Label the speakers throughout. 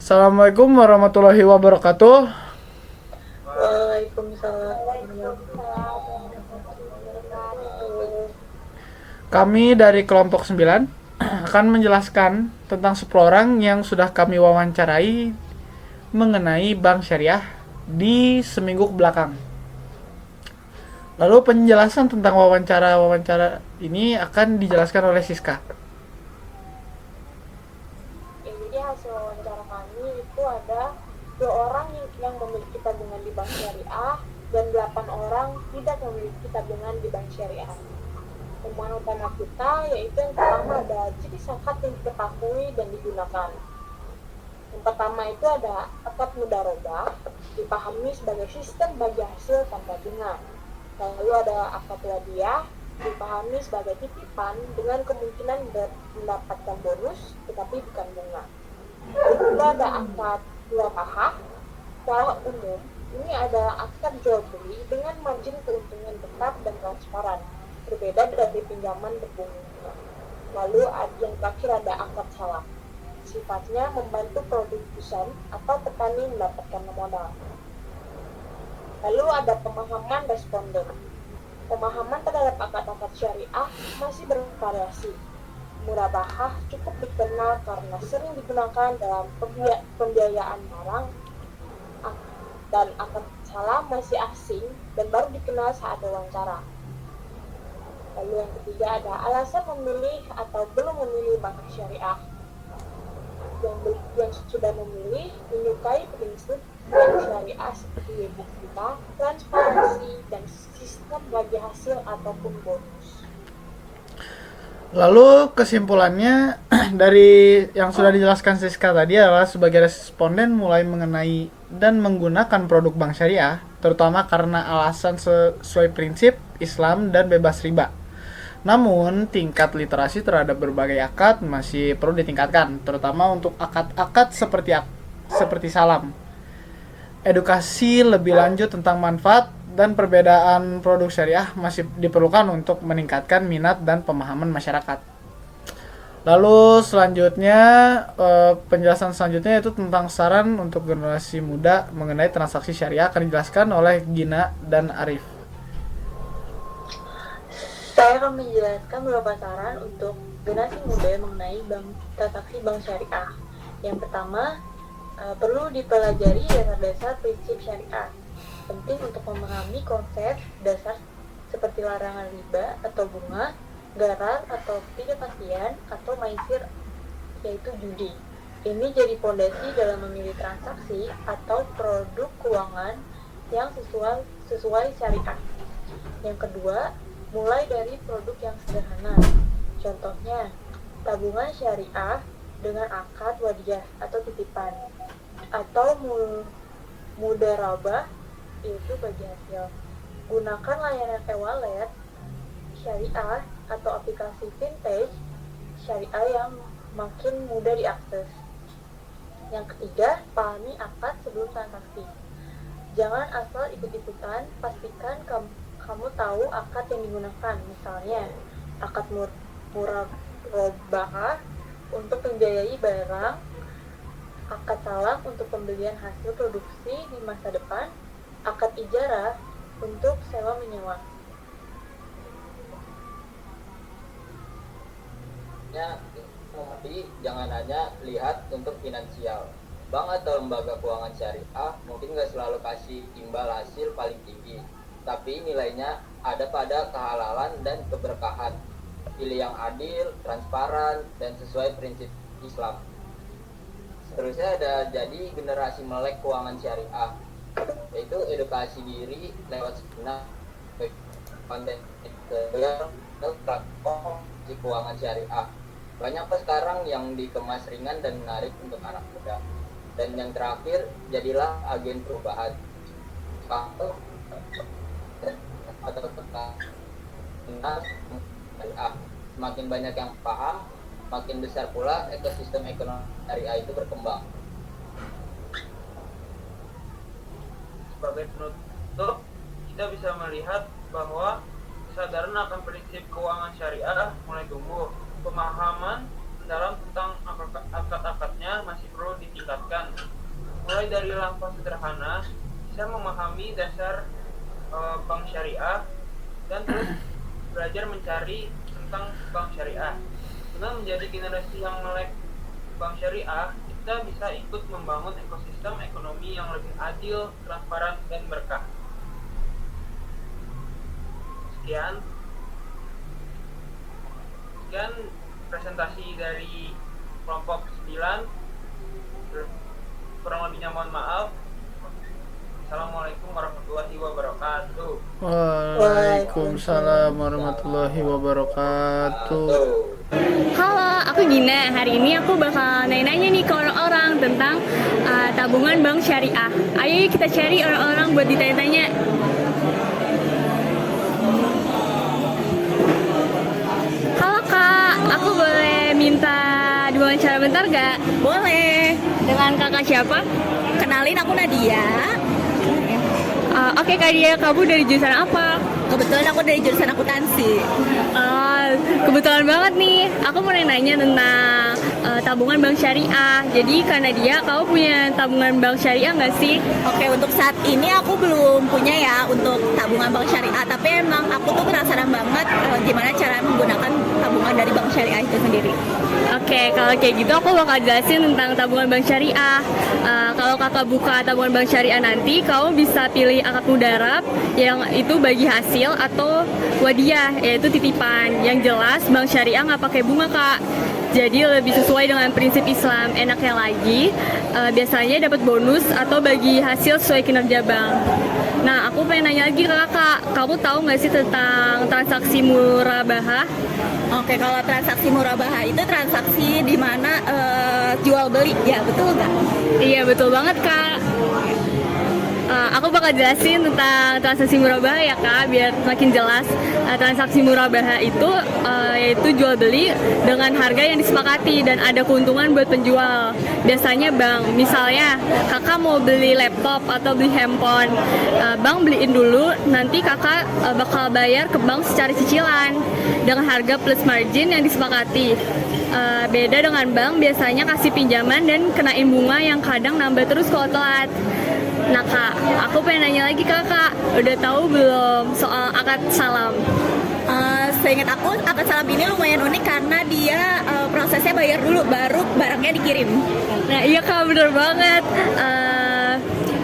Speaker 1: Assalamualaikum warahmatullahi wabarakatuh.
Speaker 2: Waalaikumsalam.
Speaker 1: Kami dari kelompok 9 akan menjelaskan tentang 10 orang yang sudah kami wawancarai mengenai bank syariah di seminggu belakang. Lalu penjelasan tentang wawancara-wawancara ini akan dijelaskan oleh Siska.
Speaker 2: Ya, jadi hasil wawancara kami itu ada 2 orang yang memiliki tabungan di bank syariah dan 8 orang tidak memiliki tabungan di bank syariah. Temuan utama kita yaitu yang pertama ada ciri zakat yang diketahui dan digunakan. Yang pertama itu ada akad mudharabah, dipahami sebagai sistem bagi hasil tanpa bunga. Lalu ada akad wadiyah, dipahami sebagai titipan dengan kemungkinan mendapatkan bonus tetapi bukan bunga. Kedua ada akad muwakahah. Secara umum ini ada akad jual beli dengan margin keuntungan tetap dan transparan, berbeda dari pinjaman berbunga. Lalu yang terakhir ada akad salam. Sifatnya membantu produsen atau petani mendapatkan modal. Lalu ada pemahaman responden. Pemahaman terhadap akad-akad syariah masih bervariasi. Murabahah cukup dikenal karena sering digunakan dalam pembiayaan barang, dan akad salam masih asing dan baru dikenal saat wawancara. Lalu yang ketiga ada alasan memilih atau belum memilih bank syariah. Yang sudah memilih menyukai prinsip bank syariah seperti webik kita, transparansi, dan sistem bagi hasil ataupun bonus.
Speaker 1: Lalu kesimpulannya dari yang sudah dijelaskan Siska tadi adalah sebagai responden mulai mengenai dan menggunakan produk bank syariah, terutama karena alasan sesuai prinsip Islam dan bebas riba. Namun, tingkat literasi terhadap berbagai akad masih perlu ditingkatkan, terutama untuk akad-akad seperti salam. Edukasi lebih lanjut tentang manfaat dan perbedaan produk syariah masih diperlukan untuk meningkatkan minat dan pemahaman masyarakat. Lalu selanjutnya, penjelasan selanjutnya yaitu tentang saran untuk generasi muda mengenai transaksi syariah akan dijelaskan oleh Gina dan Arif.
Speaker 3: Saya akan menjelaskan beberapa saran untuk generasi muda mengenai transaksi bank syariah. Yang pertama, perlu dipelajari dasar-dasar prinsip syariah. Penting untuk memahami konsep dasar seperti larangan riba atau bunga, gharar atau ketidakpastian, atau maisir yaitu judi. Ini jadi fondasi dalam memilih transaksi atau produk keuangan yang sesuai syariah. Yang kedua, mulai dari produk yang sederhana. Contohnya, tabungan syariah dengan akad wadiyah atau titipan, atau mudharabah yaitu bagi hasil. Gunakan layanan e-wallet syariah atau aplikasi vintage syariah yang makin mudah diakses. Yang ketiga, pahami akad sebelum transaksi. Jangan asal ikut-ikutan, pastikan kamu tahu akad yang digunakan. Misalnya, akad murabahah untuk membiayai barang, akad salam untuk pembelian hasil produksi di masa depan, akad ijarah untuk sewa menyewa.
Speaker 4: Tapi jangan hanya lihat untuk finansial. Bank atau lembaga keuangan syariah mungkin nggak selalu kasih imbal hasil paling tinggi, tapi nilainya ada pada kehalalan dan keberkahan. Pilih yang adil, transparan, dan sesuai prinsip Islam. Seterusnya ada jadi generasi melek keuangan syariah, yaitu edukasi diri lewat seminar, konten platform keuangan syariah. Banyak sekarang yang dikemas ringan dan menarik untuk anak muda. Dan yang terakhir, jadilah agen perubahan. Atau tentang syariah. Semakin banyak yang paham, makin besar pula ekosistem ekonomi syariah itu berkembang.
Speaker 5: Sebagai penutup, kita bisa melihat bahwa kesadaran akan prinsip keuangan syariah mulai tumbuh. Pemahaman dalam tentang akad-akadnya masih perlu ditingkatkan. mulai dari langkah sederhana bisa memahami dasar bank syariah dan terus belajar mencari tentang bank syariah. Dengan menjadi generasi yang melek bank syariah, kita bisa ikut membangun ekosistem ekonomi yang lebih adil, transparan, dan berkah. Sekian presentasi dari kelompok 9. Kurang lebihnya mohon maaf. Assalamualaikum warahmatullahi wabarakatuh.
Speaker 1: Waalaikumsalam warahmatullahi wabarakatuh.
Speaker 6: Halo, aku Gina. Hari ini aku bakal nanya-nanya nih ke orang-orang tentang tabungan bank syariah. Ayo kita cari orang-orang buat ditanya-tanya. Halo Kak, aku boleh minta diwawancara bentar gak?
Speaker 7: Boleh.
Speaker 6: Dengan kakak siapa?
Speaker 7: Kenalin, aku Nadia.
Speaker 6: Oke Kak Dia, kamu dari jurusan apa?
Speaker 7: Kebetulan aku dari jurusan akuntansi.
Speaker 6: Kebetulan banget nih, aku mau nanya tentang tabungan bank syariah. Jadi karena dia, kamu punya tabungan bank syariah nggak sih?
Speaker 7: Oke, untuk saat ini aku belum punya ya untuk tabungan bank syariah. Tapi emang aku tuh penasaran banget gimana cara menggunakan tabungan dari bank syariah itu sendiri.
Speaker 6: Oke, kalau kayak gitu aku bakal jelasin tentang tabungan bank syariah. Kalau kakak buka tabungan bank syariah nanti, kamu bisa pilih akad mudarab yang itu bagi hasil atau wadiah, yaitu titipan. Yang jelas bank syariah nggak pakai bunga kak. Jadi lebih sesuai dengan prinsip Islam. Enaknya lagi, biasanya dapat bonus atau bagi hasil sesuai kinerja bank. Nah, aku pengen nanya lagi ke kakak, kamu tahu nggak sih tentang transaksi murabahah?
Speaker 7: Oke, kalau transaksi murabahah itu transaksi di mana jual beli, ya betul nggak?
Speaker 6: Iya betul banget kak. Aku bakal jelasin tentang transaksi murabahah ya kak, biar makin jelas. Transaksi murabahah itu yaitu jual beli dengan harga yang disepakati dan ada keuntungan buat penjual. Biasanya bank, misalnya kakak mau beli laptop atau beli handphone, bank beliin dulu, nanti kakak bakal bayar ke bank secara cicilan dengan harga plus margin yang disepakati. Beda dengan bank, biasanya kasih pinjaman dan kenain bunga yang kadang nambah terus kalau telat. Nah kak, aku pengen nanya lagi kakak, udah tahu belum soal akad salam?
Speaker 7: Seingat aku akad salam ini lumayan unik karena dia prosesnya bayar dulu baru barangnya dikirim.
Speaker 6: Nah iya kak, bener banget.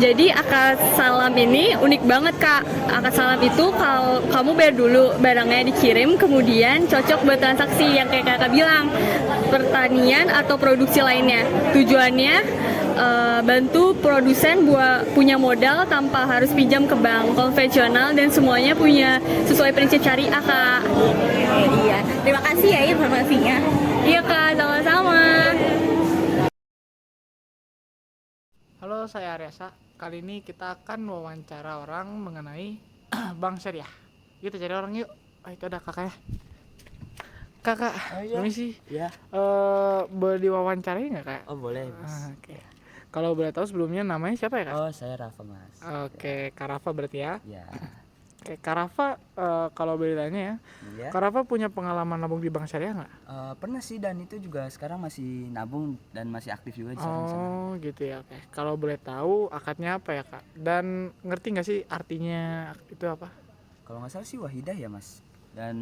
Speaker 6: Jadi akad salam ini unik banget kak. Akad salam itu kalau kamu bayar dulu, barangnya dikirim, kemudian cocok buat transaksi yang kayak kakak bilang, pertanian atau produksi lainnya. Tujuannya bantu produsen buat punya modal tanpa harus pinjam ke bank konvensional dan semuanya punya sesuai prinsip syariah kak.
Speaker 7: Iya, terima kasih ya informasinya.
Speaker 6: Iya kak, sama-sama.
Speaker 1: Halo, saya Aryasa. Kali ini kita akan wawancara orang mengenai bank syariah. Kita cari orang yuk. Itu ada kakaknya. Kakak, permisi.
Speaker 8: Ya.
Speaker 1: Boleh diwawancarai nggak kak?
Speaker 8: Oh boleh mas.
Speaker 1: Oke. Kalau boleh tahu sebelumnya namanya siapa ya kak?
Speaker 8: Oh saya Rafa mas.
Speaker 1: Oke, Kak Rafa berarti ya.
Speaker 8: Ya.
Speaker 1: Oke, Kak Rafa, kalau boleh tanya ya,
Speaker 8: Ya.
Speaker 1: Kak Rafa punya pengalaman nabung di bank syariah nggak?
Speaker 8: Pernah sih dan itu juga sekarang masih nabung dan masih aktif juga di sana.
Speaker 1: Oh gitu ya, oke. Kalau boleh tahu akadnya apa ya kak? Dan ngerti nggak sih artinya itu apa?
Speaker 8: Kalau nggak salah sih wahidah ya mas. Dan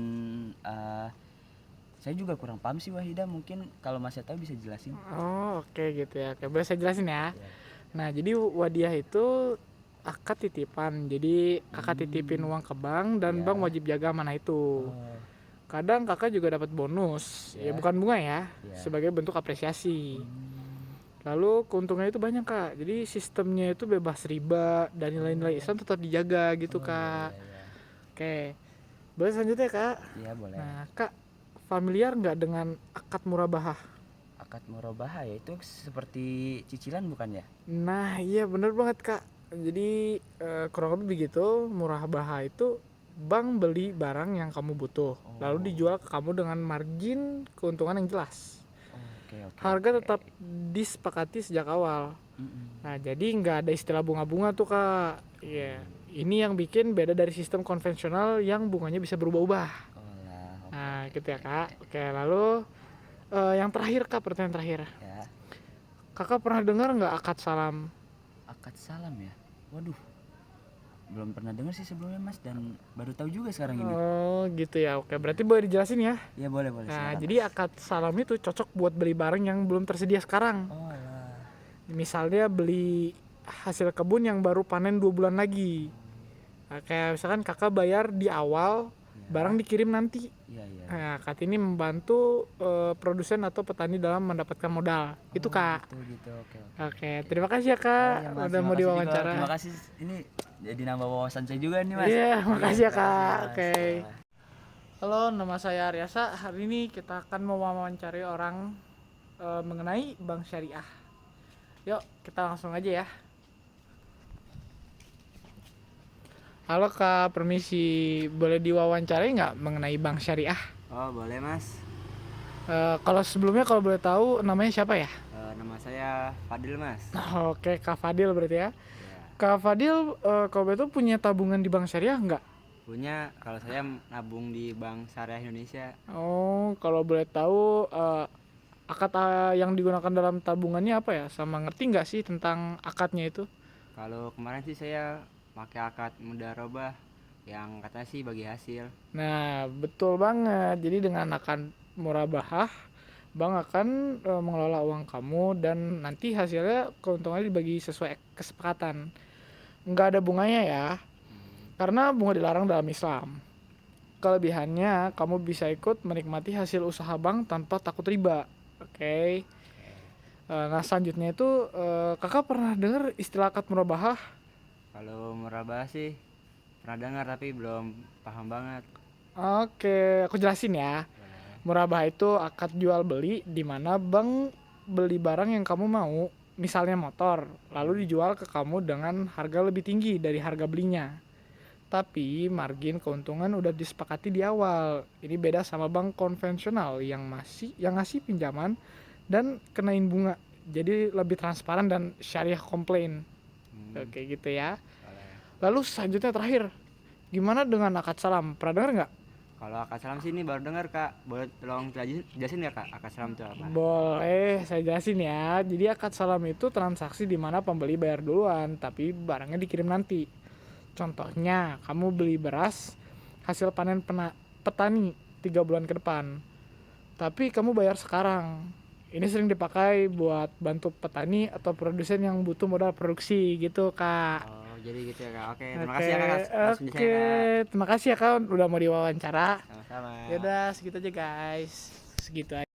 Speaker 8: saya juga kurang paham sih wahidah. Mungkin kalau masnya tahu bisa jelasin.
Speaker 1: Oh oke gitu ya, oke boleh saya jelasin ya.
Speaker 8: Ya.
Speaker 1: Nah jadi wadiah itu akad titipan. Jadi kakak titipin uang ke bank dan
Speaker 8: Ya.
Speaker 1: bank wajib jaga amanah itu. Kadang kakak juga dapat bonus, ya
Speaker 8: Ya.
Speaker 1: bukan bunga ya,
Speaker 8: Ya.
Speaker 1: sebagai bentuk apresiasi. Lalu keuntungannya itu banyak kak. Jadi sistemnya itu bebas riba dan nilai-nilai Islam tetap dijaga gitu kak.
Speaker 8: Ya.
Speaker 1: Oke, boleh selanjutnya kak.
Speaker 8: Iya boleh.
Speaker 1: Nah kak, familiar nggak dengan akad murabahah?
Speaker 8: Akad murabahah ya itu seperti cicilan bukan ya?
Speaker 1: Nah iya bener banget kak. Jadi kurang lebih begitu. Murabahah itu bank beli barang yang kamu butuh, lalu dijual ke kamu dengan margin keuntungan yang jelas.
Speaker 8: Oke.
Speaker 1: Harga tetap disepakati sejak awal. Nah jadi nggak ada istilah bunga-bunga tuh kak. Iya. Ini yang bikin beda dari sistem konvensional yang bunganya bisa berubah-ubah. Nah gitu ya kak. Oke, lalu yang terakhir kak, pertanyaan terakhir.
Speaker 8: Ya.
Speaker 1: Kakak pernah dengar nggak akad salam?
Speaker 8: Akad salam ya? Waduh, belum pernah dengar sih sebelumnya Mas, dan baru tahu juga sekarang ini.
Speaker 1: Oh gitu ya, oke, berarti boleh dijelasin ya.
Speaker 8: Ya boleh boleh.
Speaker 1: Nah,
Speaker 8: silakan,
Speaker 1: jadi
Speaker 8: Mas.
Speaker 1: akad salam itu cocok buat beli barang yang belum tersedia sekarang.
Speaker 8: Oh lah.
Speaker 1: Misalnya beli hasil kebun yang baru panen 2 bulan lagi. Nah, kayak misalkan kakak bayar di awal, barang dikirim nanti.
Speaker 8: Iya iya.
Speaker 1: Nah, akad ini membantu produsen atau petani dalam mendapatkan modal. Itu kak.
Speaker 8: Gitu oke.
Speaker 1: Oke, terima kasih ya kak,
Speaker 8: Iya, Mas,
Speaker 1: udah
Speaker 8: terima
Speaker 1: mau
Speaker 8: kasih juga.
Speaker 1: diwawancara.
Speaker 8: Terima kasih, ini jadi nambah wawasan saya juga nih Mas.
Speaker 1: Iya, makasih ya
Speaker 8: terima
Speaker 1: kak.
Speaker 8: kasih, Mas.
Speaker 1: Oke.
Speaker 8: Ya.
Speaker 1: Halo, nama saya Aryasa. Hari ini kita akan mewawancari orang mengenai bank syariah. Yuk, kita langsung aja ya. Halo kak, permisi. Boleh diwawancarai nggak mengenai bank syariah?
Speaker 9: Oh boleh mas.
Speaker 1: Kalau sebelumnya kalau boleh tahu namanya siapa ya?
Speaker 9: Nama saya Fadil mas.
Speaker 1: Oke, Kak Fadil berarti ya.
Speaker 9: Ya,
Speaker 1: Kak Fadil, kalau boleh tahu punya tabungan di bank syariah nggak?
Speaker 9: punya. Kalau saya nabung di Bank Syariah Indonesia.
Speaker 1: Oh, kalau boleh tahu akad yang digunakan dalam tabungannya apa ya? Sama ngerti nggak sih tentang akadnya itu?
Speaker 9: Kalau kemarin sih saya pakai akad mudharabah yang katanya sih bagi hasil.
Speaker 1: Nah, betul banget. Jadi dengan akad murabahah, bank akan mengelola uang kamu dan nanti hasilnya keuntungannya dibagi sesuai kesepakatan. Nggak ada bunganya ya, karena bunga dilarang dalam Islam. Kelebihannya, kamu bisa ikut menikmati hasil usaha bank tanpa takut riba. Oke. Nah, selanjutnya itu kakak pernah dengar istilah akad murabahah?
Speaker 9: Kalau merabah sih pernah dengar tapi belum paham banget.
Speaker 1: Oke, aku jelasin ya. Murabah itu akad jual beli di mana bank beli barang yang kamu mau, misalnya motor, lalu dijual ke kamu dengan harga lebih tinggi dari harga belinya. Tapi margin keuntungan udah disepakati di awal. Ini beda sama bank konvensional yang ngasih pinjaman dan kenain bunga. Jadi lebih transparan dan syariah komplain. Oke gitu ya. Lalu selanjutnya terakhir, gimana dengan akad salam? Pernah dengar nggak?
Speaker 9: Kalau akad salam sih ini baru dengar kak. Boleh tolong jelasin nggak kak akad salam itu apa?
Speaker 1: Boleh, saya jelasin ya. Jadi akad salam itu transaksi di mana pembeli bayar duluan, tapi barangnya dikirim nanti. Contohnya, kamu beli beras hasil panen petani 3 bulan ke depan. Tapi kamu bayar sekarang. Ini sering dipakai buat bantu petani atau produsen yang butuh modal produksi gitu, Kak.
Speaker 9: Oh jadi gitu ya kak. Oke, terima kasih ya kak. atas penjelasannya,
Speaker 1: Oke,
Speaker 9: Kak.
Speaker 1: terima kasih ya Kak udah mau diwawancara.
Speaker 9: Sama-sama.
Speaker 1: Yaudah, segitu aja guys. Segitu aja.